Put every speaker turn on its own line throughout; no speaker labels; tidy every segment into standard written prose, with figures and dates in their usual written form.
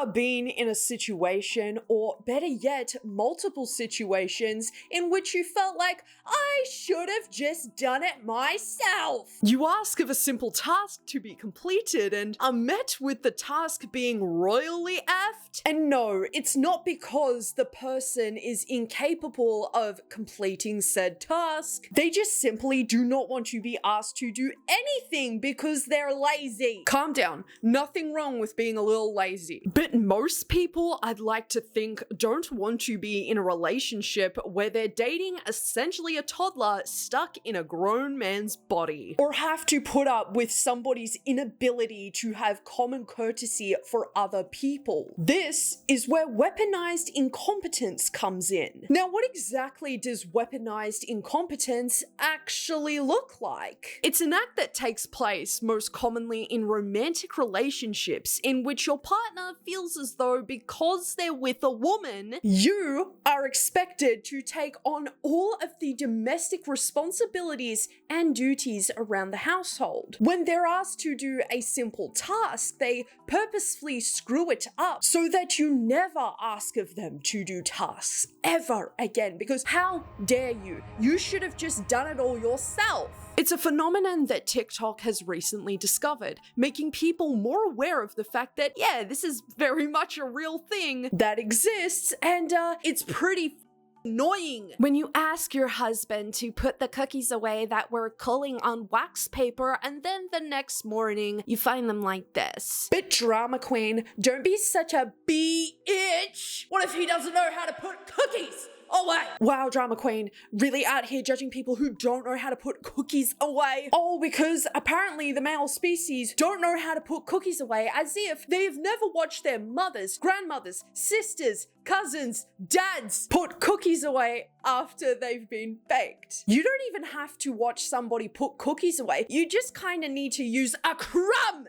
ever been in a situation, or better yet, multiple situations, in which you felt like, I should have just done it myself? You ask of a simple task to be completed and are met with the task being royally effed? And no, it's not because the person is incapable of completing said task. They just simply do not want to be asked to do anything because they're lazy. Calm down. Nothing wrong with being a little lazy. But most people, I'd like to think, don't want to be in a relationship where they're dating essentially a toddler stuck in a grown man's body, or have to put up with somebody's inability to have common courtesy for other people. This is where weaponized incompetence comes in. Now, what exactly does weaponized incompetence actually look like? It's an act that takes place most commonly in romantic relationships in which your partner feels as though because they're with a woman, you are expected to take on all of the domestic responsibilities and duties around the household. When they're asked to do a simple task, they purposefully screw it up so that you never ask of them to do tasks ever again, because how dare you? You should have just done it all yourself. It's a phenomenon that TikTok has recently discovered, making people more aware of the fact that, yeah, this is very much a real thing that exists, and it's pretty annoying. When you ask your husband to put the cookies away that were cooling on wax paper, and then the next morning you find them like this. But drama queen, don't be such a bitch. What if he doesn't know how to put cookies away? Wow, drama queen, really out here judging people who don't know how to put cookies away. Oh, because apparently the male species don't know how to put cookies away, as if they've never watched their mothers, grandmothers, sisters, cousins, dads put cookies away after they've been baked. You don't even have to watch somebody put cookies away. You just kind of need to use a crumb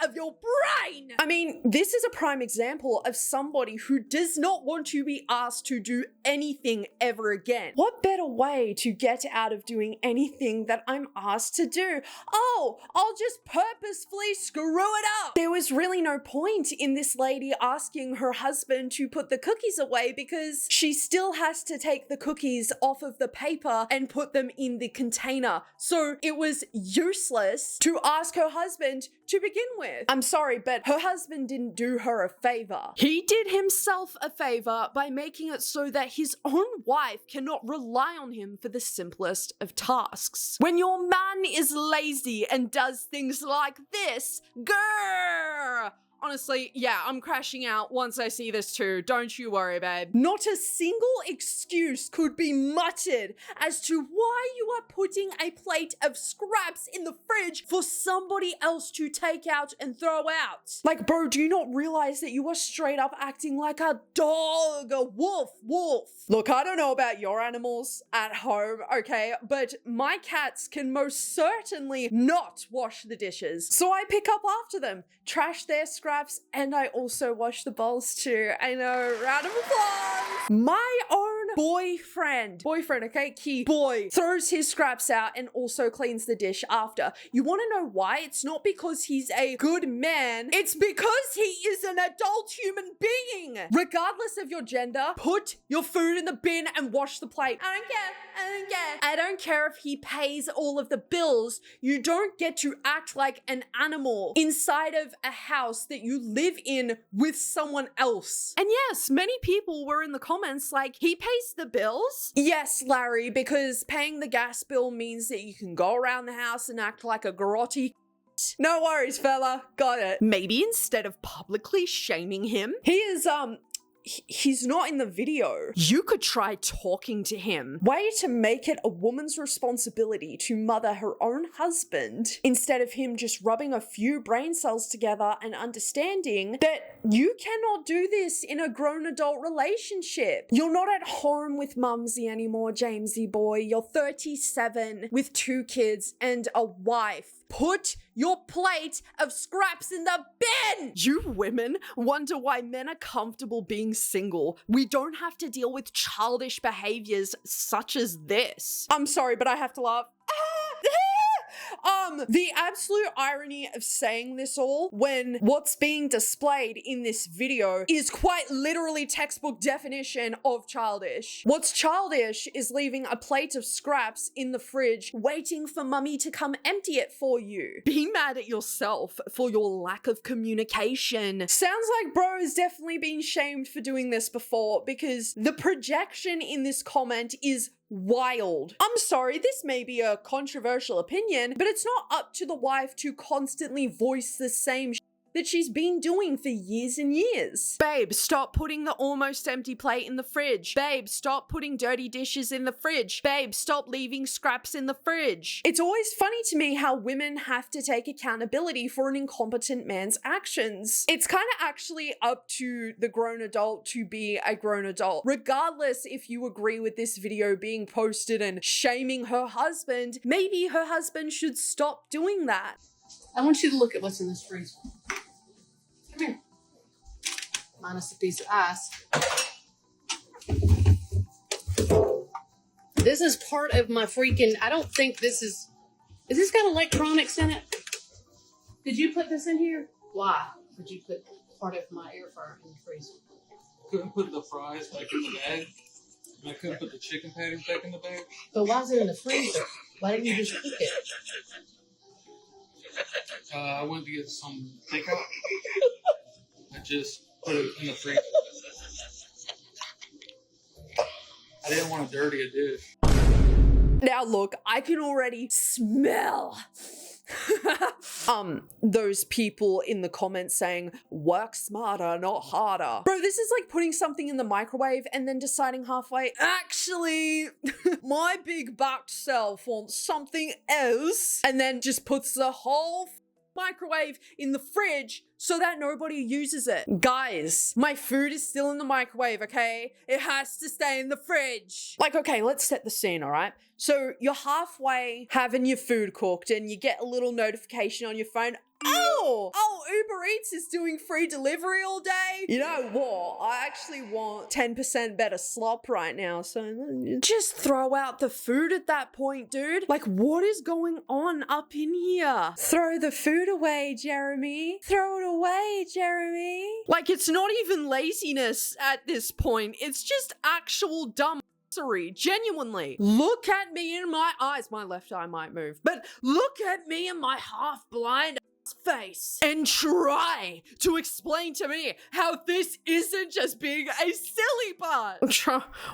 of your brain. I mean, this is a prime example of somebody who does not want to be asked to do anything ever again. What better way to get out of doing anything that I'm asked to do? Oh, I'll just purposefully screw it up. There was really no point in this lady asking her husband to put the cookies away, because she still has to take the cookies off of the paper and put them in the container. So it was useless to ask her husband to begin with. I'm sorry, but her husband didn't do her a favor. He did himself a favor by making it so that his own wife cannot rely on him for the simplest of tasks. When your man is lazy and does things like this, grrr, honestly, yeah, I'm crashing out once I see this too. Don't you worry, babe. Not a single excuse could be muttered as to why you are putting a plate of scraps in the fridge for somebody else to take out and throw out. Like, bro, do you not realize that you are straight up acting like a dog, a wolf? Look, I don't know about your animals at home, okay, but my cats can most certainly not wash the dishes. So I pick up after them, trash their scraps, and I also wash the bowls too. I know, round of applause. My own boyfriend, okay, key boy, throws his scraps out and also cleans the dish after. You want to know why? It's not because he's a good man, it's because he is an adult human being. Regardless of your gender, put your food in the bin and wash the plate. I don't care. I don't care if he pays all of the bills. You don't get to act like an animal inside of a house that you live in with someone else. And yes, many people were in the comments like, he pays the bills? Yes, Larry, because paying the gas bill means that you can go around the house and act like a grotty. No worries, fella. Got it. Maybe instead of publicly shaming him, he's not in the video. You could try talking to him. Way to make it a woman's responsibility to mother her own husband instead of him just rubbing a few brain cells together and understanding that you cannot do this in a grown adult relationship. You're not at home with Mumsy anymore, Jamesy boy. You're 37 with 2 kids and a wife. Put your plate of scraps in the bin! You women wonder why men are comfortable being single. We don't have to deal with childish behaviors such as this. I'm sorry, but I have to laugh. The absolute irony of saying this all when what's being displayed in this video is quite literally textbook definition of childish. What's childish is leaving a plate of scraps in the fridge waiting for mummy to come empty it for you. Be mad at yourself for your lack of communication. Sounds like bro has definitely been shamed for doing this before, because the projection in this comment is wild. I'm sorry, this may be a controversial opinion, but it's not up to the wife to constantly voice the same that she's been doing for years and years. Babe, stop putting the almost empty plate in the fridge. Babe, stop putting dirty dishes in the fridge. Babe, stop leaving scraps in the fridge. It's always funny to me how women have to take accountability for an incompetent man's actions. It's kind of actually up to the grown adult to be a grown adult. Regardless if you agree with this video being posted and shaming her husband, maybe her husband should stop doing that.
I want you to look at what's in this freezer. Come here. Minus a piece of ice. This is part of my freaking, I don't think this is this got electronics in it? Did you put this in here? Why would you put part of my air fryer in the freezer?
Couldn't put the fries back in the bag. And I couldn't put the chicken patties back in the bag.
But why is it in the freezer? Why didn't you just cook it?
I went to get some takeout. I just put it in the freezer. I didn't want to dirty a dish.
Now look, I can already smell those people in the comments saying, work smarter, not harder. Bro, this is like putting something in the microwave and then deciding halfway, actually, my big buck self wants something else, and then just puts the whole microwave in the fridge so that nobody uses it. Guys, my food is still in the microwave, okay? It has to stay in the fridge. Like, okay, let's set the scene, all right? So you're halfway having your food cooked and you get a little notification on your phone. Oh, Uber Eats is doing free delivery all day. You know what? I actually want 10% better slop right now. So just throw out the food at that point, dude. Like, what is going on up in here? Throw the food away, Jeremy. Throw it away, Jeremy. Like, it's not even laziness at this point. It's just actual dumb. Genuinely. Look at me in my eyes. My left eye might move, but look at me in my half-blind face and try to explain to me how this isn't just being a silly part.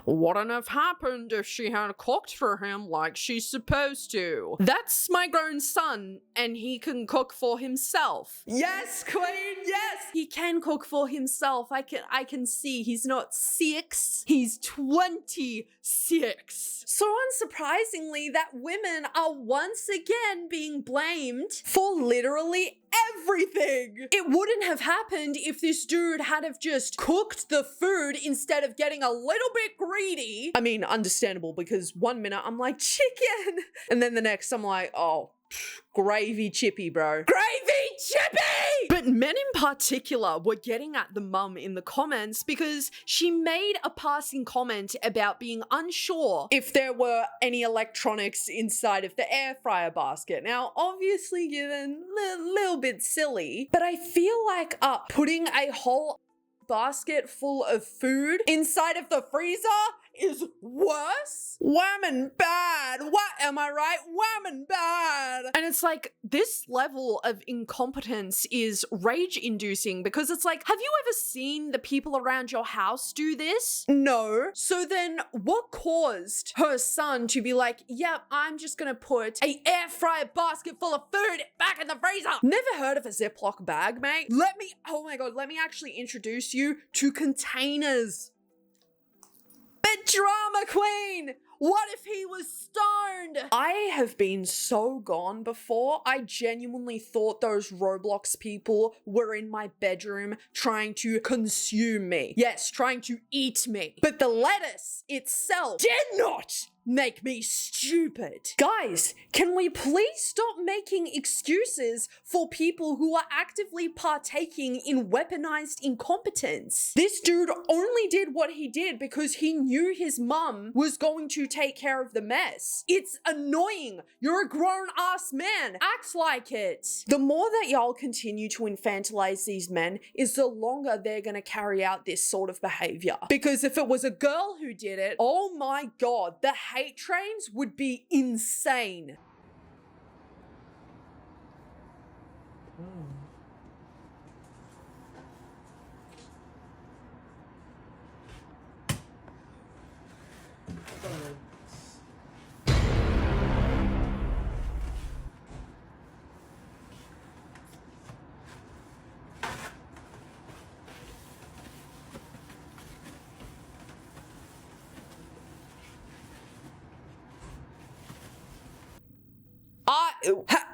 Wouldn't have happened if she had cooked for him like she's supposed to. That's my grown son, and he can cook for himself. Yes, queen, yes! He can cook for himself. I can see he's not 6, he's 26. So unsurprisingly, that women are once again being blamed for literally everything. It wouldn't have happened if this dude had have just cooked the food instead of getting a little bit greedy. I mean, understandable, because 1 minute I'm like, chicken, and then the next I'm like, oh, gravy chippy, bro. Gravy chippy! But men in particular were getting at the mum in the comments because she made a passing comment about being unsure if there were any electronics inside of the air fryer basket. Now, obviously given a little bit silly, but I feel like putting a whole basket full of food inside of the freezer is worse. Women bad. What am I right? Women bad. And it's like, this level of incompetence is rage inducing, because it's like, have you ever seen the people around your house do this? No. So then what caused her son to be like, yep, I'm just gonna put a air fryer basket full of food back in the freezer? Never heard of a Ziploc bag, mate? Oh my God, let me actually introduce you to containers. But drama queen, what if he was stoned? I have been so gone before. I genuinely thought those Roblox people were in my bedroom trying to consume me. Yes, trying to eat me. But the lettuce itself did not make me stupid. Guys, can we please stop making excuses for people who are actively partaking in weaponized incompetence? This dude only did what he did because he knew his mum was going to take care of the mess. It's annoying. You're a grown-ass man. Act like it. The more that y'all continue to infantilize these men is the longer they're gonna carry out this sort of behavior. Because if it was a girl who did it, oh my god, the hate trains would be insane.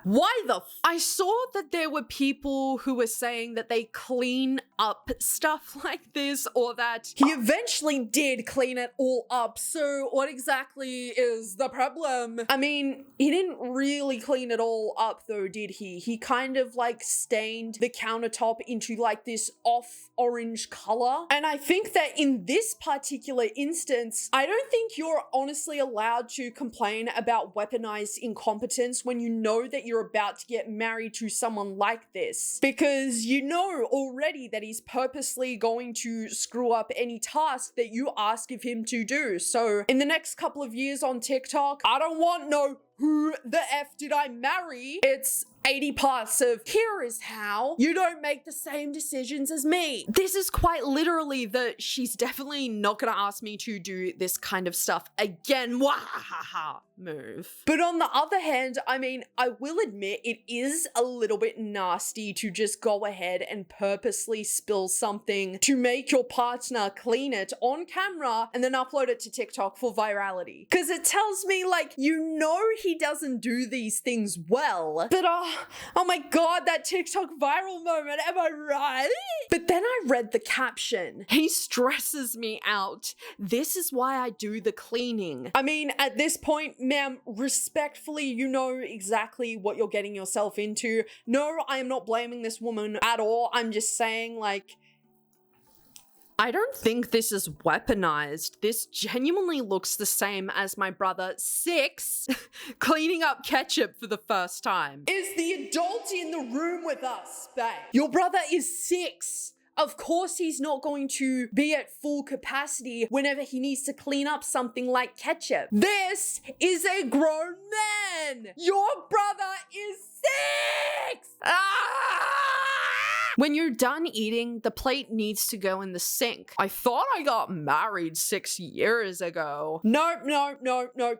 Why the I saw that there were people who were saying that they clean up stuff like this, or that he eventually did clean it all up. So what exactly is the problem? I mean, he didn't really clean it all up though, did he? He kind of like stained the countertop into like this off orange color. And I think that in this particular instance, I don't think you're honestly allowed to complain about weaponized incompetence when you know that you're about to get married to someone like this, because you know already that he's purposely going to screw up any task that you ask of him to do. So in the next couple of years on TikTok, I don't want no who the F did I marry? It's 80 parts of here is how you don't make the same decisions as me. This is quite literally that she's definitely not gonna ask me to do this kind of stuff again. Wahaha move. But on the other hand, I mean, I will admit it is a little bit nasty to just go ahead and purposely spill something to make your partner clean it on camera and then upload it to TikTok for virality. Because it tells me, like, you know he doesn't do these things well, but oh my god, that TikTok viral moment, am I right? But then I read the caption. He stresses me out. This is why I do the cleaning. I mean, at this point, ma'am, respectfully, you know exactly what you're getting yourself into. No, I am not blaming this woman at all. I'm just saying, like, I don't think this is weaponized. This genuinely looks the same as my brother 6 cleaning up ketchup for the first time. Is the adult in the room with us, babe? Your brother is 6. Of course he's not going to be at full capacity whenever he needs to clean up something like ketchup. This is a grown man. Your brother is 6. When you're done eating, the plate needs to go in the sink. I thought I got married 6 years ago. No.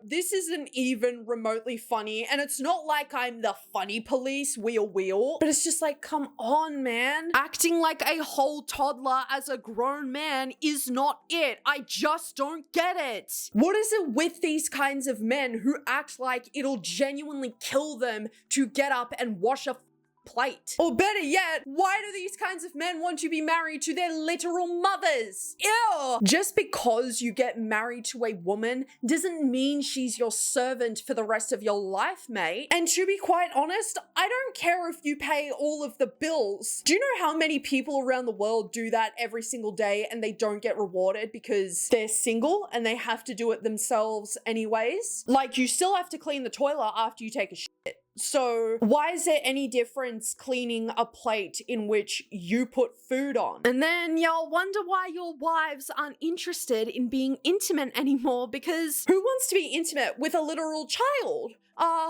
This isn't even remotely funny. And it's not like I'm the funny police, wheel. But it's just like, come on, man. Acting like a whole toddler as a grown man is not it. I just don't get it. What is it with these kinds of men who act like it'll genuinely kill them to get up and wash a plate? Or better yet, why do these kinds of men want to be married to their literal mothers? Ew! Just because you get married to a woman doesn't mean she's your servant for the rest of your life, mate. And to be quite honest, I don't care if you pay all of the bills. Do you know how many people around the world do that every single day and they don't get rewarded because they're single and they have to do it themselves anyways? Like, you still have to clean the toilet after you take a shit. So why is there any difference cleaning a plate in which you put food on? And then y'all wonder why your wives aren't interested in being intimate anymore, because who wants to be intimate with a literal child?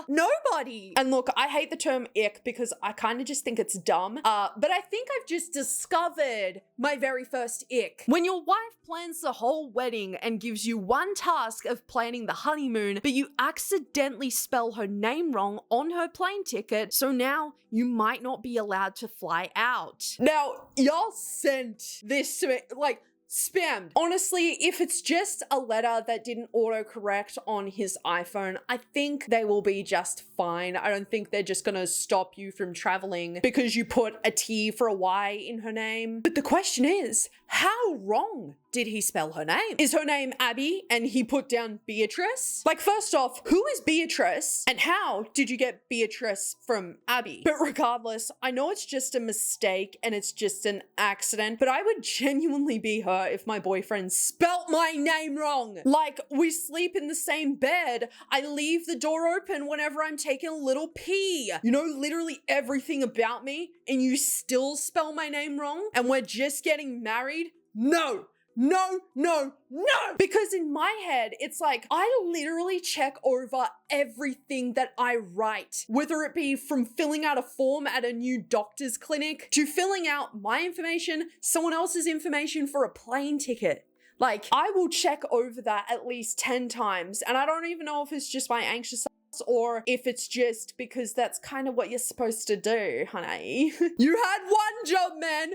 Nobody. And look, I hate the term ick because I kind of just think it's dumb. But I think I've just discovered my very first ick. When your wife plans the whole wedding and gives you one task of planning the honeymoon, but you accidentally spell her name wrong on her plane ticket, so now you might not be allowed to fly out. Now, y'all sent this to me, like, spammed. Honestly, if it's just a letter that didn't autocorrect on his iPhone, I think they will be just fine. I don't think they're just gonna stop you from traveling because you put a T for a Y in her name. But the question is, how wrong did he spell her name? Is her name Abby and he put down Beatrice? Like, first off, who is Beatrice and how did you get Beatrice from Abby? But regardless, I know it's just a mistake and it's just an accident, but I would genuinely be her if my boyfriend spelt my name wrong. Like, we sleep in the same bed. I leave the door open whenever I'm taking a little pee. You know literally everything about me and you still spell my name wrong? And we're just getting married? No! No, no, no! Because in my head, it's like, I literally check over everything that I write, whether it be from filling out a form at a new doctor's clinic to filling out my information, someone else's information for a plane ticket. Like, I will check over that at least 10 times, and I don't even know if it's just my anxious or if it's just because that's kind of what you're supposed to do, honey. You had one job, man.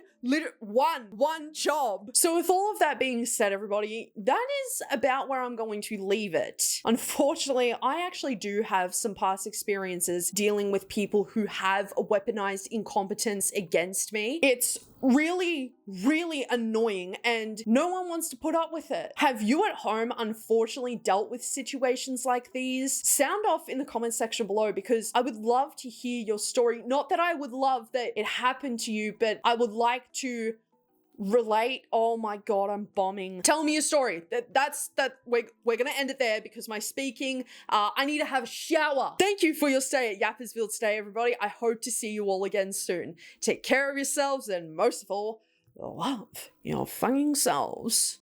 One job. So with all of that being said, everybody, that is about where I'm going to leave it. Unfortunately, I actually do have some past experiences dealing with people who have a weaponized incompetence against me. It's really, really annoying and no one wants to put up with it. Have you at home unfortunately dealt with situations like these? Sound off in the comment section below because I would love to hear your story. Not that I would love that it happened to you, but I would like to relate. Oh my god, I'm bombing. Tell me your story. We're gonna end it there because my speaking, I need to have a shower. Thank you for your stay at Yappersville today, everybody. I hope to see you all again soon. Take care of yourselves and most of all, love your fucking selves.